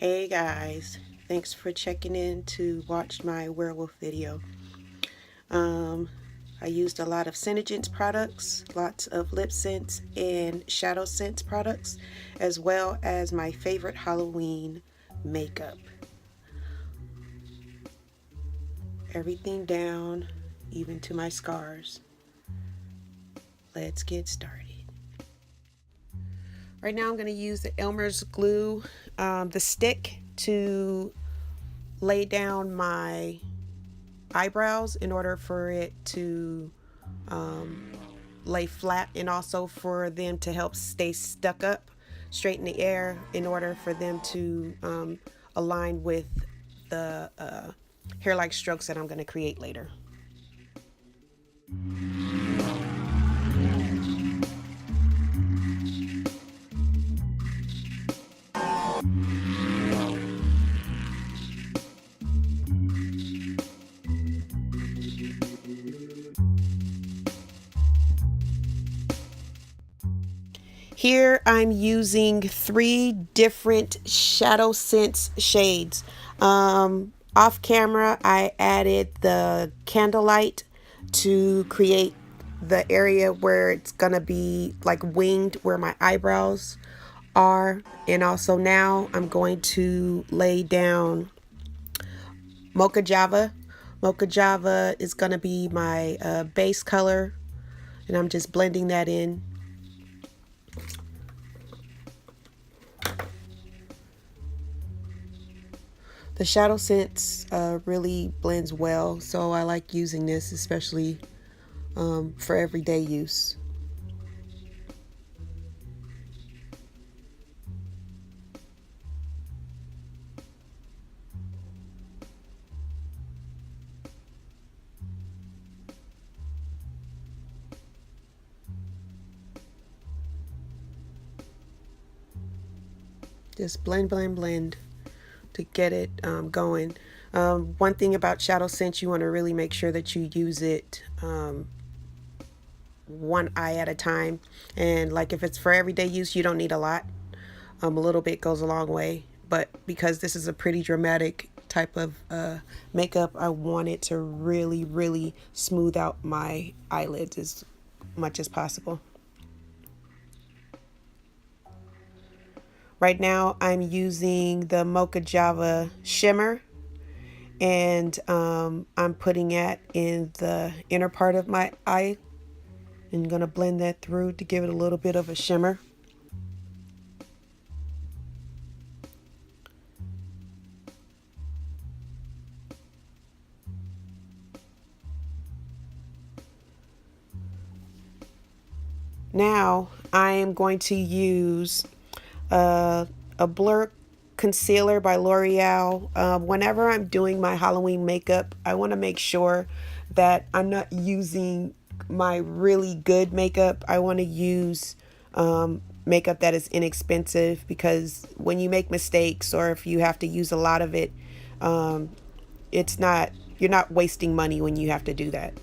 Hey guys, thanks for checking in to watch my werewolf video. I used a lot of Senegence products, lots of LipSense and ShadowSense products, as well as my favorite Halloween makeup. Everything down, even to my scars. Let's get started. Right now I'm going to use the Elmer's glue, the stick, to lay down my eyebrows in order for it to lay flat, and also for them to help stay stuck up straight in the air in order for them to align with the hair-like strokes that I'm going to create later. Here I'm using 3 different ShadowSense shades. Off camera, I added the Candlelight to create the area where it's gonna be like winged, where my eyebrows are. And also now I'm going to lay down Mocha Java. Mocha Java is gonna be my base color, and I'm just blending that in. The ShadowSense really blends well, so I like using this, especially for everyday use. Just blend, blend, blend to get it going. One thing about ShadowSense, you want to really make sure that you use it one eye at a time. And like if it's for everyday use, you don't need a lot. A little bit goes a long way. But because this is a pretty dramatic type of makeup, I want it to really, really smooth out my eyelids as much as possible. Right now I'm using the Mocha Java Shimmer, and I'm putting it in the inner part of my eye and going to blend that through to give it a little bit of a shimmer. Now I am going to use a blur concealer by L'Oreal. Whenever I'm doing my Halloween makeup, I want to make sure that I'm not using my really good makeup. I want to use makeup that is inexpensive, because when you make mistakes or if you have to use a lot of it, you're not wasting money when you have to do that.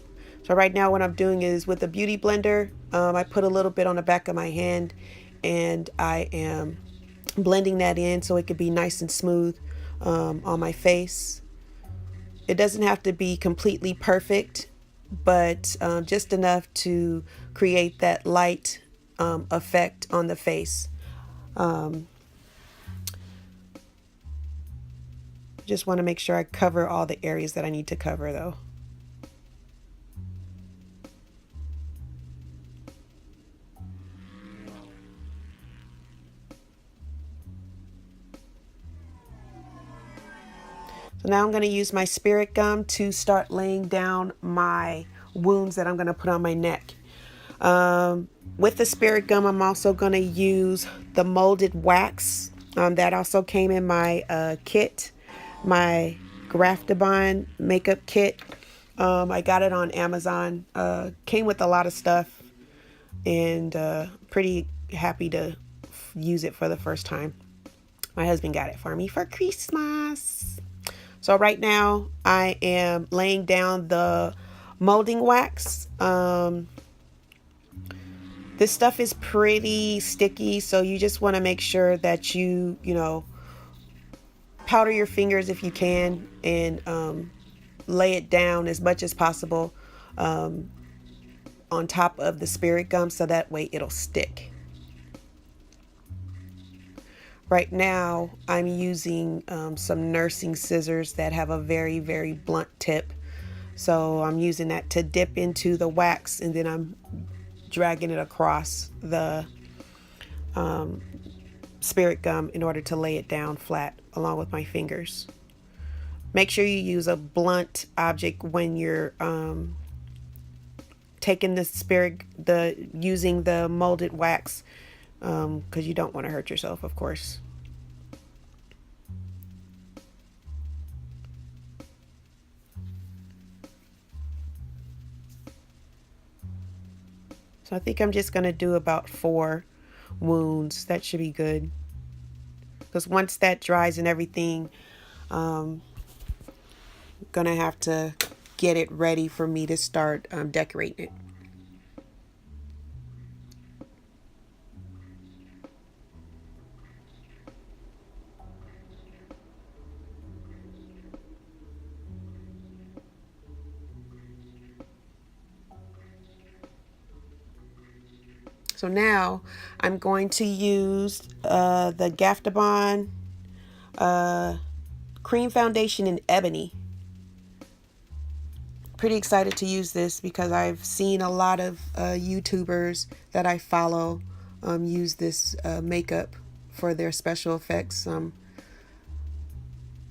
So right now what I'm doing is, with a beauty blender, I put a little bit on the back of my hand, and I am blending that in so it could be nice and smooth on my face. It doesn't have to be completely perfect, but just enough to create that light effect on the face. Just want to make sure I cover all the areas that I need to cover, though. So now I'm going to use my spirit gum to start laying down my wounds that I'm going to put on my neck. With the spirit gum, I'm also going to use the molded wax. That also came in my kit, my Graftobian makeup kit. I got it on Amazon. Came with a lot of stuff, and pretty happy to use it for the first time. My husband got it for me for Christmas. So right now I am laying down the molding wax. This stuff is pretty sticky, so you just want to make sure that you powder your fingers if you can, and lay it down as much as possible on top of the spirit gum so that way it'll stick. Right now I'm using some nursing scissors that have a very, very blunt tip. So I'm using that to dip into the wax, and then I'm dragging it across the spirit gum in order to lay it down flat along with my fingers. Make sure you use a blunt object when you're taking using the molded wax, because you don't want to hurt yourself, of course. So I think I'm just going to do about 4 wounds. That should be good. Because once that dries and everything, I'm going to have to get it ready for me to start decorating it. So now I'm going to use the Graftobian cream foundation in ebony. Pretty excited to use this because I've seen a lot of YouTubers that I follow use this makeup for their special effects. I'm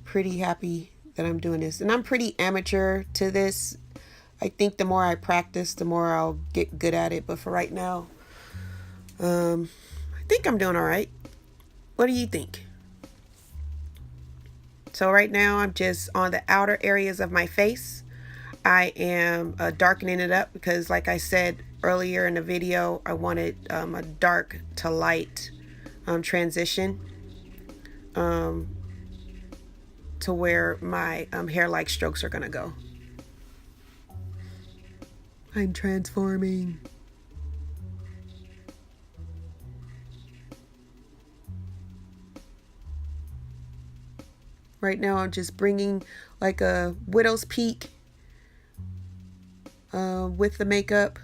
pretty happy that I'm doing this, and I'm pretty amateur to this. I think the more I practice, the more I'll get good at it, but for right now, I think I'm doing all right. What do you think? So right now I'm just on the outer areas of my face. I am darkening it up because, like I said earlier in the video, I wanted a dark to light transition to where my hair-like strokes are gonna go. I'm transforming. Right now I'm just bringing like a widow's peak with the makeup.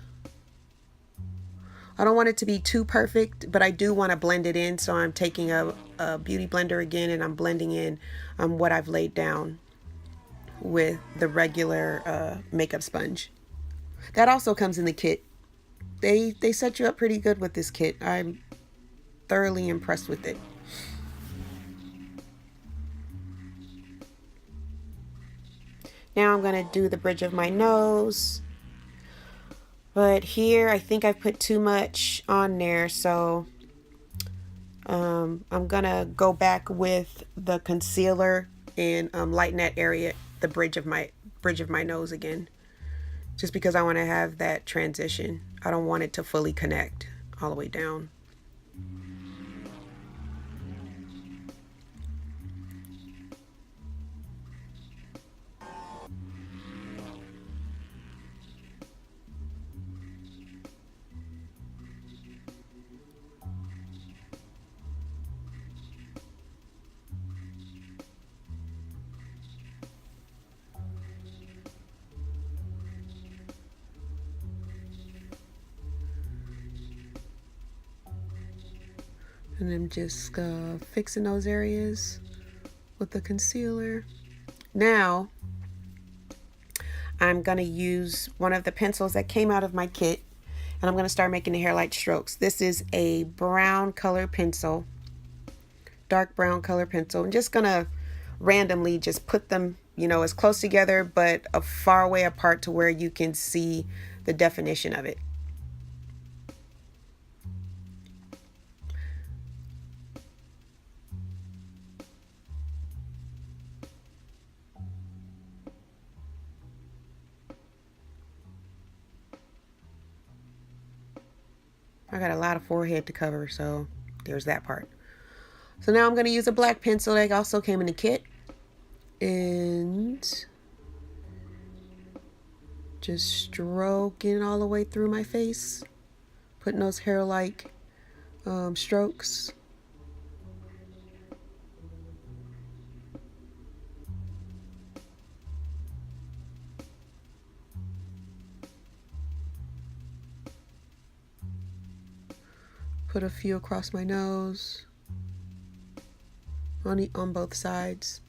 I don't want it to be too perfect, but I do want to blend it in. So I'm taking a beauty blender again, and I'm blending in what I've laid down with the regular makeup sponge. That also comes in the kit. They set you up pretty good with this kit. I'm thoroughly impressed with it. Now I'm going to do the bridge of my nose. But here I think I've put too much on there, so I'm going to go back with the concealer and lighten that area, the bridge of my nose again. Just because I want to have that transition. I don't want it to fully connect all the way down. And I'm just fixing those areas with the concealer. Now, I'm going to use one of the pencils that came out of my kit, and I'm going to start making the hair-light strokes. This is a brown color pencil, dark brown color pencil. I'm just going to randomly just put them, you know, as close together, but a far away apart to where you can see the definition of it. I got a lot of forehead to cover, so there's that part. So now I'm going to use a black pencil that also came in the kit, and just stroking all the way through my face, putting those hair-like strokes. put a few across my nose on both sides.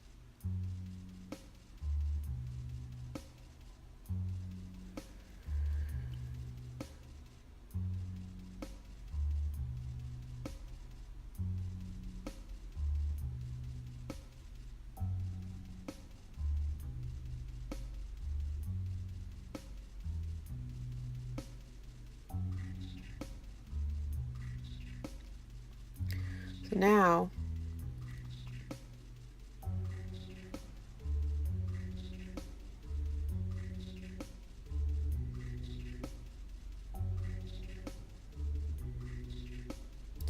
So now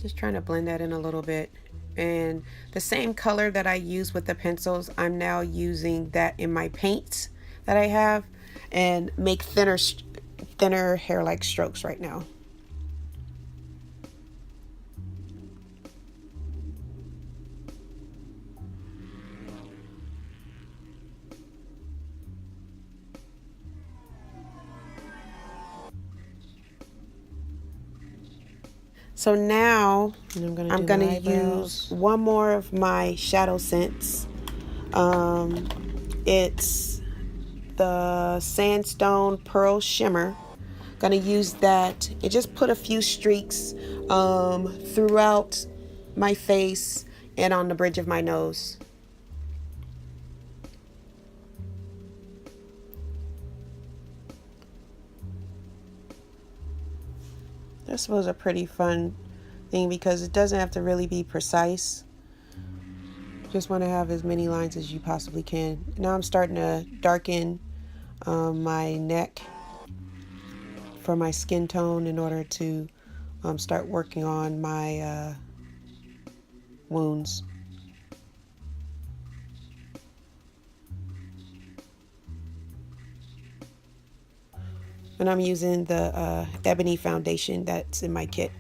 just trying to blend that in a little bit. And the same color that I use with the pencils, I'm now using that in my paints that I have and make thinner hair-like strokes right now. So now I'm gonna use one more of my ShadowSense. It's the Sandstone Pearl Shimmer. Gonna use that and just put a few streaks throughout my face and on the bridge of my nose. This was a pretty fun thing because it doesn't have to really be precise. Just want to have as many lines as you possibly can. Now I'm starting to darken my neck for my skin tone in order to start working on my wounds. And I'm using the ebony foundation that's in my kit.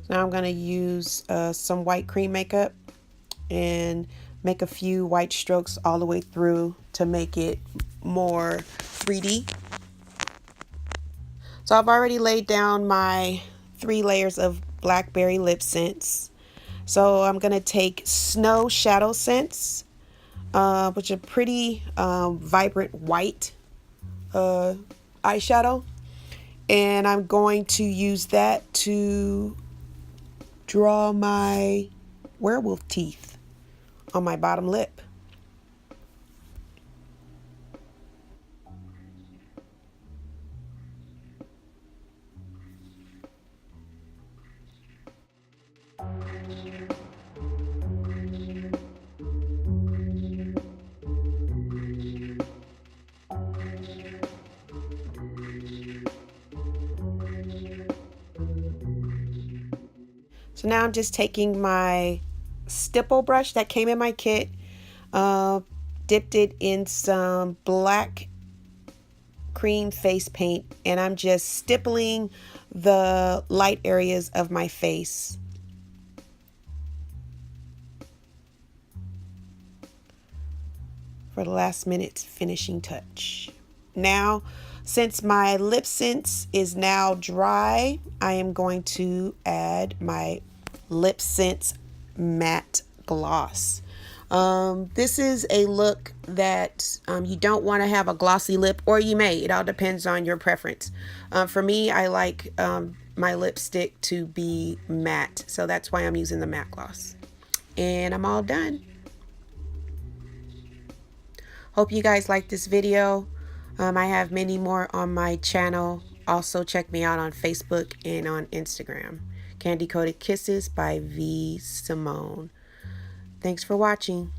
Now I'm going to use some white cream makeup and make a few white strokes all the way through to make it more 3D. So I've already laid down my 3 layers of Blackberry LipSense. So I'm going to take Snow ShadowSense, which is a pretty vibrant white eyeshadow. And I'm going to use that to draw my werewolf teeth on my bottom lip. So now I'm just taking my stipple brush that came in my kit, dipped it in some black cream face paint, and I'm just stippling the light areas of my face. For the last minute finishing touch. Now, since my LipSense is now dry, I am going to add my LipSense matte gloss. This is a look that you don't want to have a glossy lip, or you may. It all depends on your preference. For me, I like my lipstick to be matte, so that's why I'm using the matte gloss. And I'm all done. Hope you guys like this video. I have many more on my channel. Also check me out on Facebook and on Instagram. Candy Coated Kisses by V. Simone. Thanks for watching.